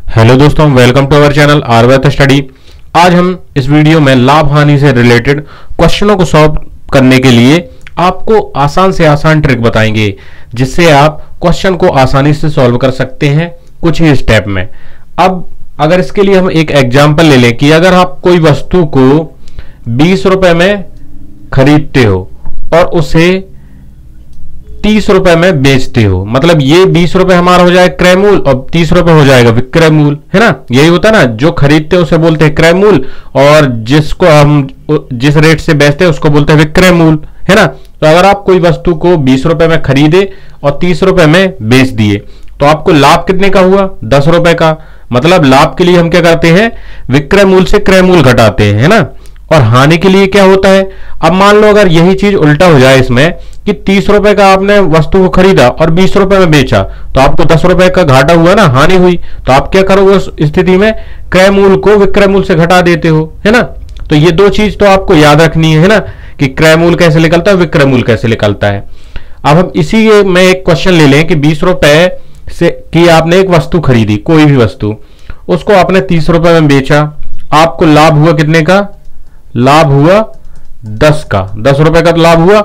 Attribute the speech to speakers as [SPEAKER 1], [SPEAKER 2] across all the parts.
[SPEAKER 1] Hello दोस्तों, welcome to our channel आरवेथ study. आज हम इस वीडियो में लाभ हानि से रिलेटेड क्वेश्चनों को सॉल्व करने के लिए आपको आसान से आसान ट्रिक बताएंगे, जिससे आप क्वेश्चन को आसानी से सॉल्व कर सकते हैं कुछ ही स्टेप में। अब अगर इसके लिए हम एक एग्जांपल ले लें कि अगर आप कोई वस्तु को 20 रुपए में खरीदते हो और उसे 30 रुपए में बेचते हो, मतलब ये 20 रुपए हमारा हो जाएगा क्रय मूल और 30 रुपए हो जाएगा विक्रय मूल, है ना। यही होता है ना, जो खरीदते हैं उसे बोलते हैं क्रय मूल और जिसको हम जिस रेट से बेचते हैं उसको बोलते हैं विक्रय मूल, है ना। तो अगर आप कोई वस्तु को 20 रुपए में खरीदे और 30 रुपए में बेच दिए तो आपको लाभ कितने का हुआ? 10 रुपए का। मतलब लाभ के लिए हम क्या करते हैं, विक्रय मूल से क्रय मूल घटाते हैं, है ना। और हानि के लिए क्या होता है, अब मान लो अगर यही चीज उल्टा हो जाए इसमें कि 30 रुपए का आपने वस्तु को खरीदा और 20 रुपए में बेचा तो आपको 10 रुपए का घाटा हुआ ना, हानि हुई। तो आप क्या करोगे उस स्थिति में, क्रय मूल को विक्रय मूल से घटा देते हो, है ना। तो ये दो चीज तो आपको याद रखनी है ना, कि क्रय मूल कैसे निकलता है, विक्रय मूल कैसे निकलता है। अब हम इसी में एक क्वेश्चन ले लें कि 20 रुपए से की आपने एक वस्तु खरीदी, कोई भी वस्तु, उसको आपने 30 रुपए में बेचा, आपको लाभ हुआ कितने का? लाभ हुआ 10 का, 10 रुपए का लाभ हुआ।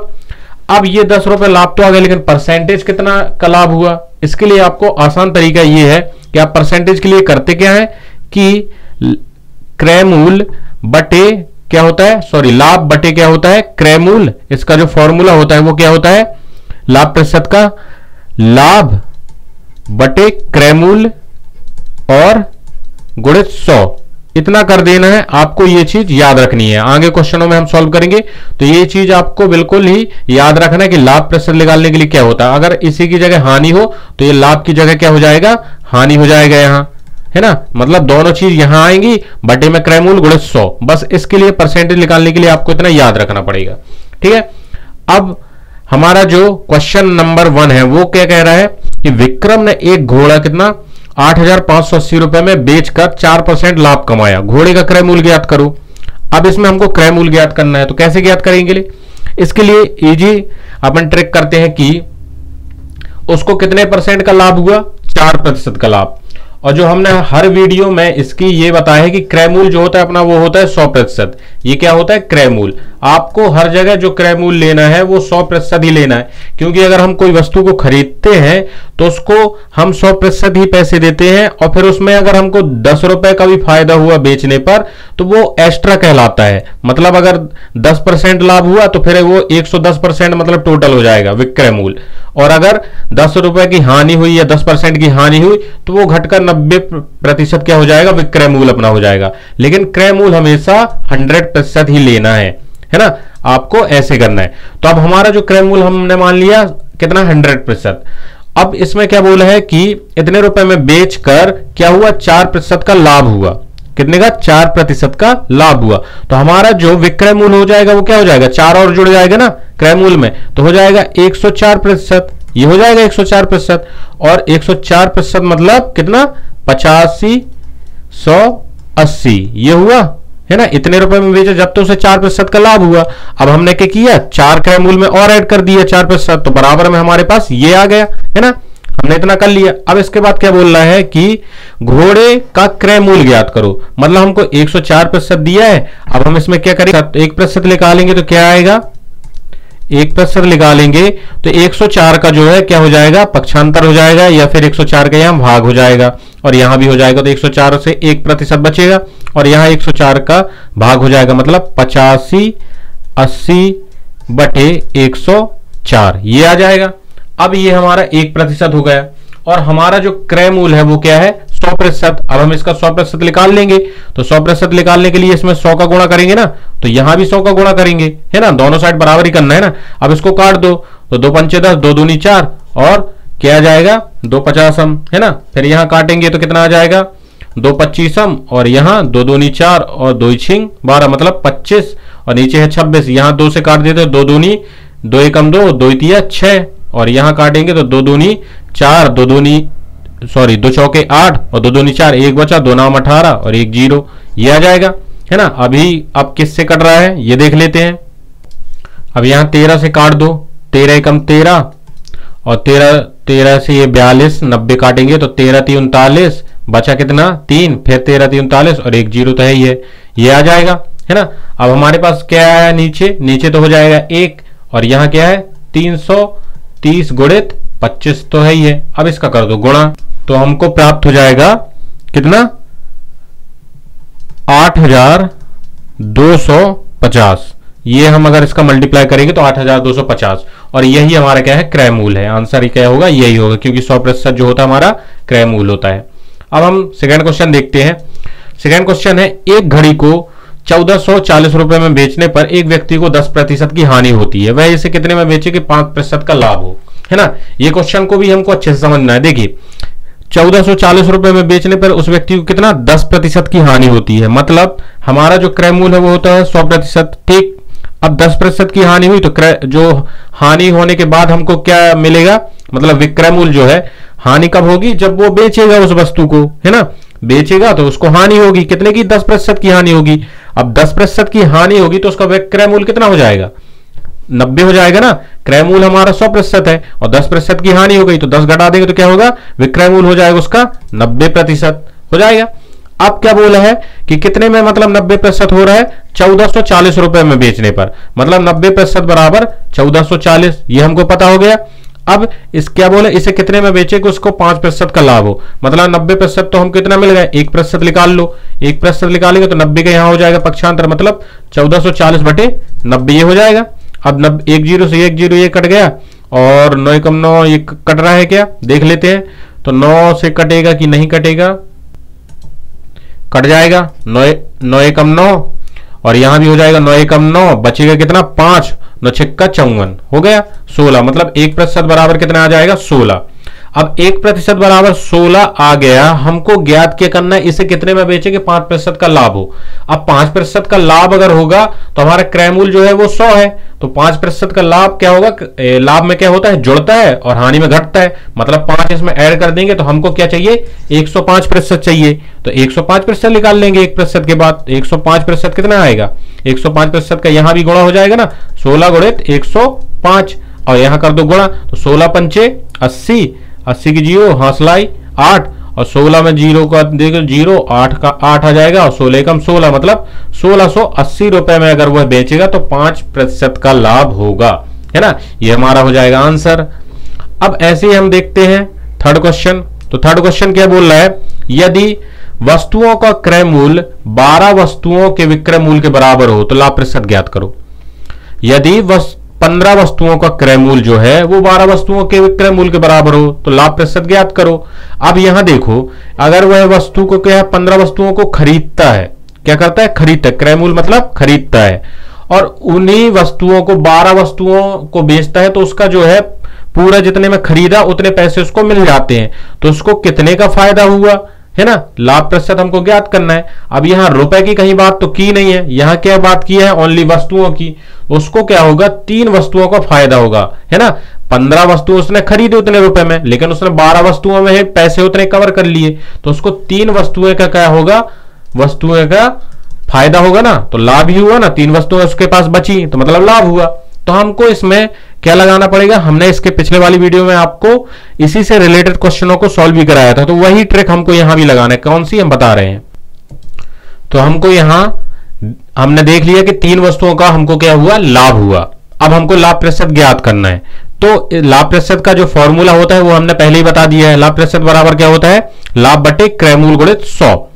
[SPEAKER 1] अब ये 10 रुपए लाभ तो आ गया, लेकिन परसेंटेज कितना का लाभ हुआ? इसके लिए आपको आसान तरीका ये है कि आप परसेंटेज के लिए करते क्या है कि क्रय मूल बटे क्या होता है, सॉरी लाभ बटे क्या होता है, क्रय मूल। इसका जो फॉर्मूला होता है वो क्या होता है, लाभ प्रतिशत का लाभ बटे क्रय मूल और गुणित 100, इतना कर देना है। आपको ये चीज याद रखनी है, आगे क्वेश्चनों में हम सॉल्व करेंगे तो ये चीज आपको बिल्कुल ही याद रखना है कि लाभ प्रतिशत निकालने के लिए क्या होता है। अगर इसी की जगह हानि हो तो ये लाभ की जगह क्या हो जाएगा, हानि हो जाएगा यहां, है ना। मतलब दोनों चीज यहां आएंगी, बटे में क्रय मूल गुणित 100। बस इसके लिए परसेंटेज निकालने के लिए आपको इतना याद रखना पड़ेगा, ठीक है। अब हमारा जो क्वेश्चन नंबर 1 है वो क्या कह रहा है कि विक्रम ने एक घोड़ा कितना 8,580 रुपए में बेचकर 4% लाभ कमाया, घोड़े का क्रय मूल ज्ञात करो। अब इसमें हमको क्रय मूल ज्ञात करना है, तो कैसे ज्ञात करेंगे? इसके लिए इजी अपन ट्रिक करते हैं कि उसको कितने परसेंट का लाभ हुआ, 4% का लाभ। और जो हमने हर वीडियो में इसकी ये बताया है कि क्रय मूल जो होता है अपना वो होता है 100%। ये क्या होता है, क्रय मूल। आपको हर जगह जो क्रय मूल लेना है वो 100% ही लेना है, क्योंकि अगर हम कोई वस्तु को खरीदते हैं तो उसको हम 100% ही पैसे देते हैं और फिर उसमें अगर हमको 10 रुपए का भी फायदा हुआ बेचने पर तो वो एक्स्ट्रा कहलाता है। मतलब अगर 10% लाभ हुआ तो फिर वो 110% मतलब टोटल हो जाएगा विक्रय मूल। और अगर 10 रुपए की हानि हुई या 10% की हानि हुई तो वो घटकर 90% क्या हो जाएगा, विक्रय मूल अपना हो जाएगा। लेकिन क्रय मूल हमेशा 100% ही लेना है ना, आपको ऐसे करना है। तो अब हमारा जो क्रय मूल हमने मान लिया कितना, 100%। अब इसमें क्या बोला है कि इतने रुपए में बेचकर क्या हुआ, 4% का लाभ हुआ। कितने का? 4% का लाभ हुआ। तो हमारा जो विक्रय मूल हो जाएगा वो क्या हो जाएगा, 4 और जुड़ जाएगा ना क्रय मूल में, तो हो जाएगा 104%। ये हो जाएगा 104%। और 104% मतलब कितना, 85, 180, ये हुआ, है ना। इतने रुपए में बेचा जब तो उसे 4% का लाभ हुआ। अब हमने क्या किया, 4 क्रय मूल में और ऐड कर दिया 4%, तो बराबर में हमारे पास ये आ गया, है ना। हमने इतना कर लिया। अब इसके बाद क्या बोल रहा है कि घोड़े का क्रय मूल ज्ञात करो। मतलब हमको 104% दिया है। अब हम इसमें क्या करेंगे, 1% निकालेंगे तो क्या आएगा, 1% निकालेंगे तो 104 का जो है क्या हो जाएगा, पक्षांतर हो जाएगा, या फिर 104 का यहां भाग हो जाएगा और यहां भी हो जाएगा। तो 104 से 1% बचेगा और यहां 104 का भाग हो जाएगा, मतलब 85, 80 बटे 104, ये आ जाएगा। अब ये हमारा 1% हो गया। और हमारा जो क्रय मूल है वो क्या है, 100%। अब हम इसका 100% निकाल लेंगे, तो 100% निकालने के लिए इसमें 100 का गुणा करेंगे ना, तो यहां भी 100 का गुणा करेंगे, है ना। दोनों साइड बराबर ही करना है ना। अब इसको काट दो तो 2 पंचे 10, 2 दूनी 4 और क्या आ जाएगा, 2 50, है ना। फिर यहां काटेंगे तो कितना आ जाएगा, 2 25 और यहां 2 दूनी 4 और 2 छिंग 12, मतलब 25 और नीचे है 26। यहां 2 से काट देते, 2 दूनी 2 एकम 2, 2 तिया 6 और यहां काटेंगे तो 2 दूनी 4, 2 चौके 8 और 2 दूनी 4, 1 बचा, 2 नाम 18 और 1 0, ये आ जाएगा, है ना। अभी अब किससे कट रहा है ये देख लेते हैं। अब यहां 13 से काट दो, 13 एकम 13 और 13 से ये 42, 90 काटेंगे तो 13 × 3 = 39, बचा कितना 3, फिर 13 3 39 और 1 जीरो तो है ही है, ये आ जाएगा, है ना। अब हमारे पास क्या है नीचे तो हो जाएगा 1 और यहां क्या है 330 गुणित 25 तो है ही है। अब इसका कर दो गुणा, तो हमको प्राप्त हो जाएगा कितना 8250। ये हम अगर इसका मल्टीप्लाई करेंगे तो 8250 और यही हमारा क्या है क्रय मूल है। आंसर क्या होगा, यही होगा, क्योंकि 100% जो होता है हमारा क्रय मूल होता है। अब हम सेकंड क्वेश्चन देखते हैं। सेकंड क्वेश्चन है, एक घड़ी को 1440 रुपए में बेचने पर एक व्यक्ति को 10% की हानि होती है, वह इसे कितने में बेचे कि 5% का लाभ हो, है ना। ये क्वेश्चन को भी हमको अच्छे से समझना है। देखिए 1440 रुपए में बेचने पर उस व्यक्ति को कितना 10% की हानि होती है, मतलब हमारा जो क्रय मूल है वो होता है 100%, ठीक। अब 10% की हानि हुई तो क्रय जो हानि होने के बाद हमको क्या मिलेगा, मतलब विक्रय मूल जो है, हानि कब होगी, जब वो बेचेगा उस वस्तु को, है ना। बेचेगा तो उसको हानि होगी, कितने की 10% की हानि होगी। अब 10% की हानि होगी तो उसका विक्रय मूल कितना हो जाएगा 90 हो जाएगा ना। क्रय मूल हमारा 100% है और 10% की हानि हो गई तो 10 घटा देंगे तो क्या होगा, विक्रय मूल हो जाएगा उसका 90% हो जाएगा। अब क्या बोला है कि कितने में, मतलब 90% हो रहा है 1440 रुपए में बेचने पर, मतलब 90% बराबर 1440, ये हमको पता हो गया। अब इस क्या बोले, इसे कितने में बेचे कि उसको 5% का लाभ हो, मतलब 90% तो हम कितना मिल गया 1% निकाल लो, 1% निकालेंगे तो 90 का यहां हो जाएगा पक्षांतर, मतलब 1440 बटे 90 ये हो जाएगा। अब 1 जीरो से 1 जीरो ये कट गया और 9 कम 9 ये कट रहा है क्या, देख लेते हैं। तो 9 से कटेगा कि नहीं कटेगा, कट जाएगा, 9 कम 9 और यहां भी हो जाएगा 9 कम 9, बचेगा कितना 5, 9 छक्का 54 हो गया 16, मतलब 1% बराबर कितना आ जाएगा 16। अब 1% बराबर 16 आ गया, हमको ज्ञात क्या करना है, इसे कितने में बेचे कि 5% का लाभ हो। अब 5% का लाभ अगर होगा तो हमारा क्रय मूल जो है वो 100 है, तो 5% का लाभ क्या होगा, लाभ में क्या होता है जुड़ता है और हानि में घटता है, मतलब 5 इसमें ऐड कर देंगे तो हमको क्या चाहिए 105% चाहिए, तो 105% निकाल लेंगे 1% के बाद। 105% कितना आएगा, 105% का यहां भी गुणा हो जाएगा ना, 16 गुणित 105 और यहां कर दो गुणा, तो 16 पंचे 80, 80 की जीरो हासलाई 8 और 16 में जीरो का देखो जीरो 8 का 8 आ जाएगा और 16 कम 16, मतलब 1680 रुपए में अगर वह बेचेगा तो 5% का लाभ होगा, है ना। ये हमारा हो जाएगा आंसर। अब ऐसे ही हम देखते हैं थर्ड क्वेश्चन। तो थर्ड क्वेश्चन क्या बोल रहा है, यदि वस्तुओं का क्रय मूल्य 12 वस्तुओं के विक्रय मूल्य के बराबर हो तो लाभ प्रतिशत ज्ञात करो। यदि 15 वस्तुओं का क्रय मूल्य जो है वो 12 वस्तुओं के विक्रय मूल्य के बराबर हो तो लाभ प्रतिशत ज्ञात करो। अब यहां देखो, अगर वह वस्तु को क्या है 15 वस्तुओं को खरीदता है, क्या करता है खरीदता है, क्रय मूल्य मतलब खरीदता है, और उन्हीं वस्तुओं को 12 वस्तुओं को बेचता है तो उसका जो है पूरा जितने में खरीदा उतने पैसे उसको मिल जाते हैं, तो उसको कितने का फायदा हुआ, है ना। लाभ प्रतिशत हमको ज्ञात करना है। अब यहां रुपए की कहीं बात तो की नहीं है, यहां क्या बात की है ओनली वस्तुओं की, उसको क्या होगा 3 वस्तुओं का फायदा होगा, है ना। 15 वस्तु उसने खरीदी उतने रुपए में, लेकिन उसने 12 वस्तुओं में पैसे उतने कवर कर लिए, तो उसको 3 वस्तुएं का क्या होगा, वस्तुएं का फायदा होगा ना, तो लाभ ही हुआ ना। 3 वस्तुएं उसके पास बची तो मतलब लाभ हुआ। तो हमको इसमें क्या लगाना पड़ेगा, हमने इसके पिछले वाली वीडियो में आपको इसी से रिलेटेड क्वेश्चनों को सॉल्व भी कराया था, तो वही ट्रिक हमको यहां भी लगाना है। कौन सी हम बता रहे हैं, तो हमको यहां हमने देख लिया कि 3 वस्तुओं का हमको क्या हुआ लाभ हुआ। अब हमको लाभ प्रतिशत ज्ञात करना है, तो लाभ प्रतिशत का जो फॉर्मूला होता है वो हमने पहले ही बता दिया है। लाभ प्रतिशत बराबर क्या होता है, लाभ बटे क्रय मूल्य गुणित 100।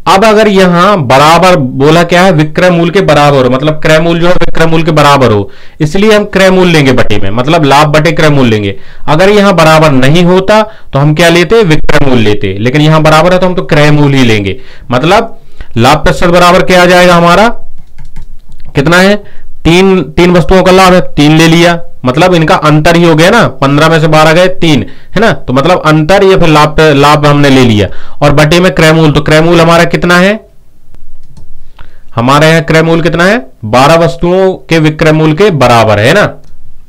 [SPEAKER 1] अब अगर यहां बराबर बोला क्या है, विक्रय मूल्य के बराबर हो, मतलब क्रय मूल्य जो है विक्रय मूल्य के बराबर हो, इसलिए हम क्रय मूल्य लेंगे बटे में, मतलब लाभ बटे क्रय मूल्य लेंगे। अगर यहां बराबर नहीं होता तो हम क्या लेते, विक्रय मूल्य लेते, लेकिन यहां बराबर है तो हम तो क्रय मूल्य ही लेंगे। मतलब लाभ प्रतिशत बराबर क्या आ जाएगा हमारा, कितना है, 3 वस्तुओं का लाभ है, 3 ले लिया, मतलब इनका अंतर ही हो गया ना, 15 में से 12 गए 3, है ना, तो मतलब अंतर या फिर लाभ हमने ले लिया, और बटे में क्रय मूल्य, तो क्रय मूल्य हमारा कितना है, हमारे यहां क्रय मूल्य कितना है 12 वस्तुओं के विक्रय मूल्य के बराबर है ना।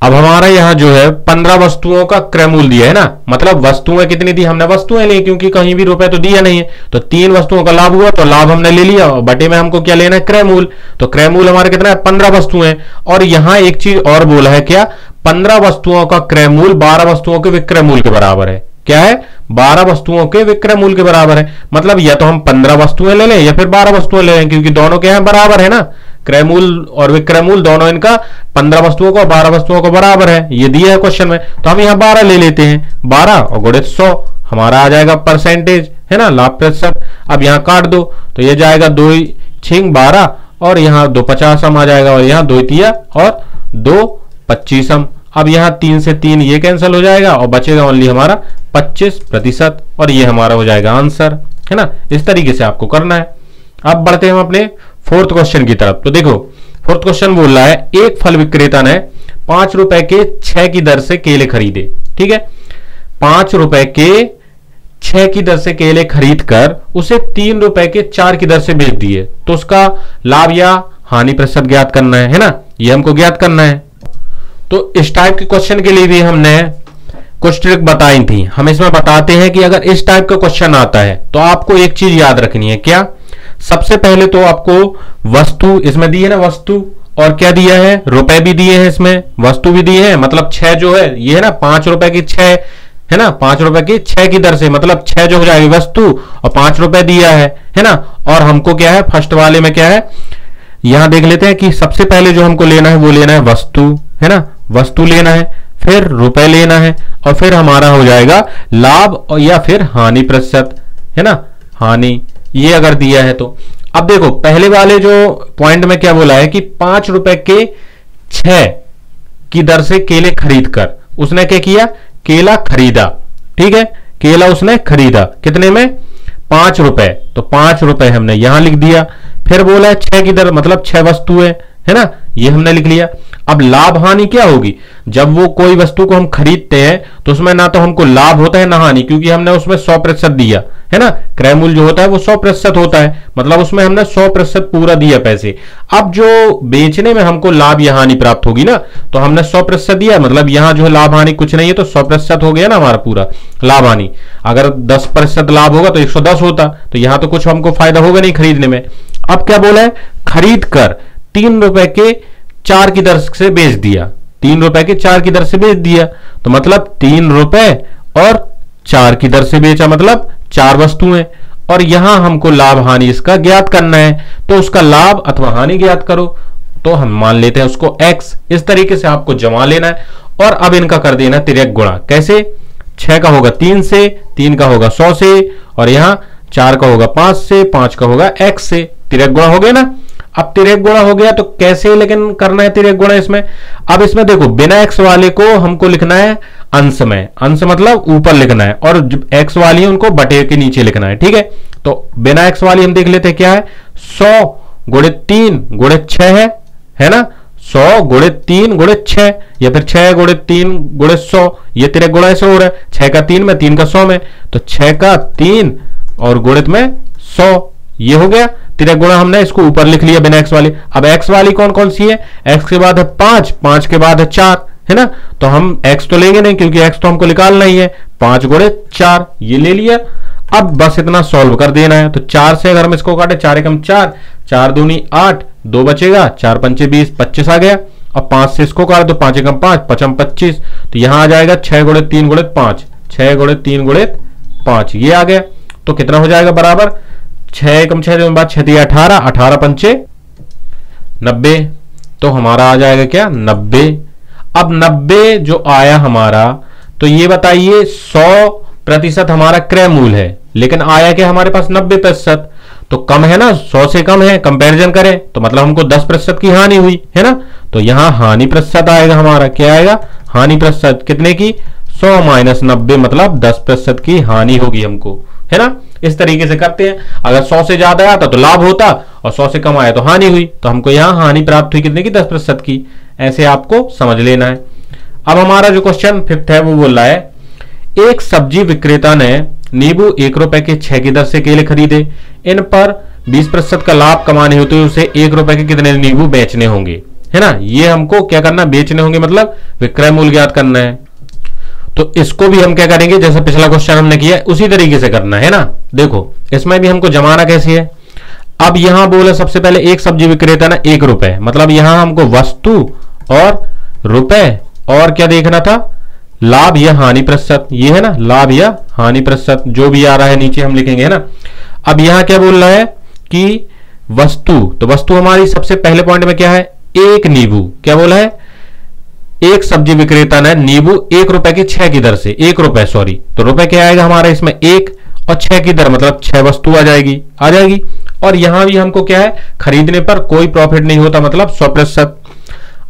[SPEAKER 1] अब हमारा यहां जो है 15 वस्तुओं का क्रय मूल्य दिया है ना, मतलब वस्तुएं कितनी दी, हमने वस्तुएं ली क्योंकि कहीं भी रुपए तो दिया नहीं है, तो 3 वस्तुओं का लाभ हुआ तो लाभ हमने ले लिया, और बटे में हमको क्या लेना है क्रय मूल्य, तो क्रय मूल्य हमारा कितना है 15 वस्तुएं। और यहां एक चीज और बोला है क्या, 15 वस्तुओं का क्रय मूल्य 12 वस्तुओं के विक्रय मूल्य के बराबर है, क्या है 12 वस्तुओं के विक्रय मूल्य के बराबर है। मतलब या तो हम 15 वस्तुएं ले लें या फिर 12 वस्तुएं ले लें, क्योंकि दोनों के यहाँ बराबर है ना, क्रय मूल्य और विक्रय मूल्य दोनों इनका 15 वस्तुओं का 12 वस्तुओं का बराबर है, ये दिया है क्वेश्चन में। तो हम यहाँ 12 ले लेते हैं, 12 और गुणित 100 हमारा आ जाएगा परसेंटेज, है ना, लाभ प्रतिशत। अब यहाँ काट दो तो ये जाएगा 2 छिंग 12 और यहाँ 2 50 आ जाएगा, और यहाँ 2 तिया और 2 25। अब यहाँ 3 से 3 ये कैंसिल हो जाएगा और बचेगा ओनली हमारा 25%, और ये हमारा हो जाएगा आंसर, है ना। इस तरीके से आपको करना है। अब बढ़ते हैं हम अपने फोर्थ क्वेश्चन की तरफ। तो देखो फोर्थ क्वेश्चन बोल रहा है, एक फल विक्रेता ने 5 रुपए के 6 की दर से केले खरीदे। ठीक है, 5 रुपए के 6 की दर से केले खरीद कर उसे 3 रुपए के 4 की दर से बेच दिए, तो उसका लाभ या हानि प्रतिशत ज्ञात करना है ना, ये हमको ज्ञात करना है। तो इस टाइप के क्वेश्चन के लिए भी हमने कुछ ट्रिक बताई थी। हम इसमें बताते हैं कि अगर इस टाइप का क्वेश्चन आता है तो आपको एक चीज याद रखनी है। क्या? सबसे पहले तो आपको वस्तु इसमें दी है ना, वस्तु, और क्या दिया है, रुपए भी दिए हैं, इसमें वस्तु भी दी है। मतलब 6 जो है ये है ना, 5 रुपए की 6 है ना, 5 रुपए की 6 की दर से, मतलब 6 जो हो जाएगी वस्तु और 5 रुपए दिया है ना। और हमको क्या है, फर्स्ट वाले में क्या है, यहां देख लेते हैं कि सबसे पहले जो हमको लेना है वो लेना है वस्तु, है ना, वस्तु लेना है, फिर रुपए लेना है, और फिर हमारा हो जाएगा लाभ और या फिर हानि प्रतिशत, है ना, हानि, ये अगर दिया है तो। अब देखो पहले वाले जो पॉइंट में क्या बोला है कि 5 रुपए के 6 की दर से केले खरीद कर उसने क्या किया, केला खरीदा। ठीक है, केला उसने खरीदा कितने में, 5 रुपए, तो 5 रुपए हमने यहां लिख दिया। फिर बोला है 6 की दर, मतलब 6 वस्तुएं, है ना, ये हमने लिख लिया। अब लाभ हानि क्या होगी, जब वो कोई वस्तु को हम खरीदते हैं तो उसमें ना तो हमको लाभ होता है ना हानि, क्योंकि हमने उसमें 100% दिया है ना, क्रय मूल्य जो होता है वो 100% होता है, मतलब उसमें हमने 100% पूरा दिया पैसे। अब जो बेचने में हमको लाभ या हानि प्राप्त होगी ना, तो हमने 100% दिया, मतलब यहां जो है लाभ हानि कुछ नहीं है, तो 100% हो गया ना हमारा पूरा लाभ हानि। अगर 10% लाभ होगा तो 110 होता, तो यहां तो कुछ हमको फायदा होगा नहीं खरीदने में। अब क्या बोला है, खरीद कर 3 रुपए के 4 की दर से बेच दिया, 3 रुपए के 4 की दर से बेच दिया, तो मतलब 3 रुपए और 4 की दर से बेचा, मतलब 4 वस्तुएं, और यहां हमको लाभ हानि इसका ज्ञात करना है। तो उसका लाभ अथवा हानि ज्ञात करो, तो हम मान लेते हैं उसको x। इस तरीके से आपको जमा लेना है, और अब इनका कर देना तिर्यक गुणा। कैसे? 6 का होगा 3 से, 3 का होगा 100 से, और यहां 4 का होगा 5 से, 5 का होगा x से। तिर्यक गुणा हो गया ना। अब तिर्यक गुणा हो गया तो कैसे लेकिन करना है तिर्यक गुणा इसमें? अब इसमें देखो बिना x वाले को हमको लिखना है अंश में, अंश मतलब ऊपर लिखना है, और x वाली है उनको बटे के नीचे लिखना है। ठीक है, तो बिना x वाली हम देख लेते हैं क्या है, 100 गुणित 3 गुणित 6 है ना, 100 गुणित 3 गुणित 6, या फिर 6 गुणित 3 गुणित 100, ये तिर्यक गुणा ऐसे हो रहा है, 6 का 3 में, 3 का 100 में, तो 6 का 3 और गुणित में 100, ये हो गया तिर्यक गुणा। हमने इसको ऊपर लिख लिया बिना x वाली। अब x वाली कौन कौन सी है, x के बाद है 5, 5 के बाद है 4, है ना, तो हम x तो लेंगे नहीं क्योंकि x तो हमको निकालना ही है, 5 गुणित 4 ये ले लिया। अब बस इतना सॉल्व कर देना है। तो 4 से अगर हम इसको काटे, 4 एकम 4, 4 दूनी 8, 2 बचेगा, 4 पंचे 20, 25 आ गया। अब 5 से इसको काट दो, 5 एकम 5, 5 25, तो यहां आ जाएगा 6 गुणित 3 गुणित 5, 6 गुणित 3 गुणित 5, ये आ गया। तो कितना हो जाएगा बराबर, 6 एकम 6 बाद 6 दिया 18, 18 पंचे 90, तो हमारा आ जाएगा क्या 90। अब 90 जो आया हमारा, तो ये बताइए 100% हमारा क्रय मूल्य है, लेकिन आया क्या हमारे पास 90%, तो कम है ना, 100 से कम है, कंपैरिजन करें तो मतलब हमको 10% की हानि हुई है ना, तो यहां हानि प्रतिशत आएगा हमारा, क्या आएगा हानि प्रतिशत, कितने की 100 माइनस 90, मतलब 10% की हानि होगी हमको, है ना। इस तरीके से करते हैं। अगर 100 से ज्यादा आता तो लाभ होता, और 100 से कम आया तो हानि हुई, तो हमको यहां हानि प्राप्त हुई कितने की 10% की। ऐसे आपको समझ लेना है। अब हमारा जो क्वेश्चन 5th है वो बोल रहा है, एक सब्जी विक्रेता ने नींबू 1 रुपए के 6 की दर से केले खरीदे, इन पर 20% का लाभ कमाने हेतु उसे 1 रुपए के कितने नींबू बेचने होंगे, है ना। ये हमको क्या करना, बेचने होंगे मतलब विक्रय मूल्य ज्ञात करना है। तो इसको भी हम क्या करेंगे, जैसे पिछला क्वेश्चन हमने किया उसी तरीके से करना है ना। देखो इसमें भी हमको जमाना कैसे है। अब यहां बोले सबसे पहले एक सब्जी विक्रेता ना 1 रुपए, मतलब यहां हमको वस्तु और रुपए और क्या देखना था, लाभ या हानि प्रतिशत, ये है ना लाभ या हानि प्रतिशत, जो भी आ रहा है नीचे हम लिखेंगे, है ना। अब यहां क्या बोल रहा है कि वस्तु, तो वस्तु हमारी सबसे पहले पॉइंट में क्या है, एक नींबू, क्या बोला है, एक सब्जी विक्रेता ने नींबू 1 रुपए के 6 की दर से, 1 रुपए सॉरी, तो रुपए क्या आएगा हमारा इसमें 1 और 6 की दर मतलब 6 वस्तु आ जाएगी। और यहां भी हमको क्या है, खरीदने पर कोई प्रॉफिट नहीं होता, मतलब 100%।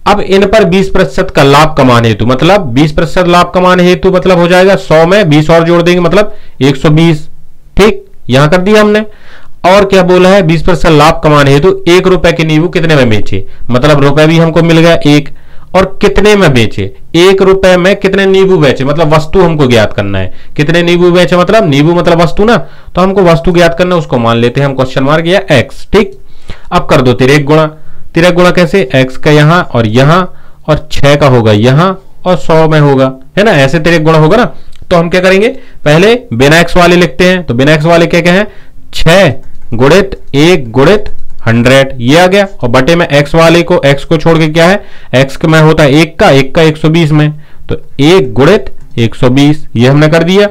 [SPEAKER 1] अब इन पर 20% का लाभ कमाने हेतु, मतलब 20% लाभ कमाने हेतु मतलब हो जाएगा 100 में 20 और जोड़ देंगे मतलब 120, ठीक, यहां कर दिया हमने। और क्या बोला है, 20% लाभ कमाने हेतु 1 रुपए के नींबू कितने में बेचे, मतलब रुपए भी हमको मिल गया 1, और कितने में बेचे, 1 रुपए में कितने नींबू बेचे, मतलब वस्तु हमको ज्ञात करना है, कितने नींबू बेचे, मतलब नींबू मतलब वस्तु ना, तो हमको वस्तु ज्ञात करना है, उसको मान लेते हैं हम क्वेश्चन मार्क या x, ठीक। अब कर दो तिर्यक गुणा, तिर्यक गुणा कैसे, x का यहां और 6 का होगा यहां और 100 में होगा, है ना, ऐसे तिर्यक गुणा होगा ना। तो हम क्या करेंगे, पहले बिना x वाले लिखते हैं, तो बिना x वाले क्या है, 6 गुणित 1 गुणित 100, ये आ गया, और बटे में x वाले को, x को छोड़ के क्या है, x में होता है 1 का 120 में, तो 1 गुणित 120, ये हमने कर दिया।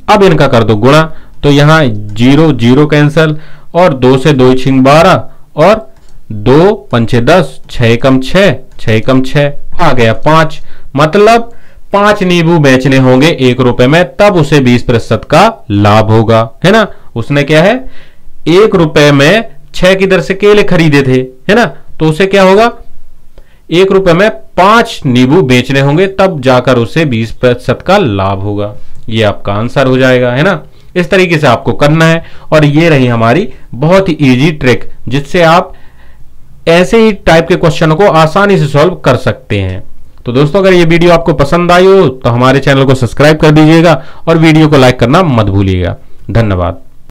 [SPEAKER 1] अब इनका कर दो गुणा, तो यहां 0 0 कैंसल, और 2 से 2 छिंग 12, और 2 पंचे 10, 6 कम 6, 6 कम 6 आ गया 5, मतलब 5 नींबू बेचने होंगे 1 रुपए में, तब उसे 20% का लाभ होगा, है ना। उसने क्या है, 1 रुपए में 6 की दर से केले खरीदे थे, है ना, तो उसे क्या होगा, 1 रुपए में 5 नींबू बेचने होंगे, तब जाकर उसे 20% का लाभ होगा। ये आपका आंसर हो जाएगा, है ना। इस तरीके से आपको करना है, और ये रही हमारी बहुत ही इजी ट्रिक, जिससे आप ऐसे ही टाइप के क्वेश्चनों को आसानी से सॉल्व कर सकते हैं। तो दोस्तों, अगर ये वीडियो आपको पसंद आई हो तो हमारे चैनल को सब्सक्राइब कर दीजिएगा और वीडियो को लाइक करना मत भूलिएगा। धन्यवाद।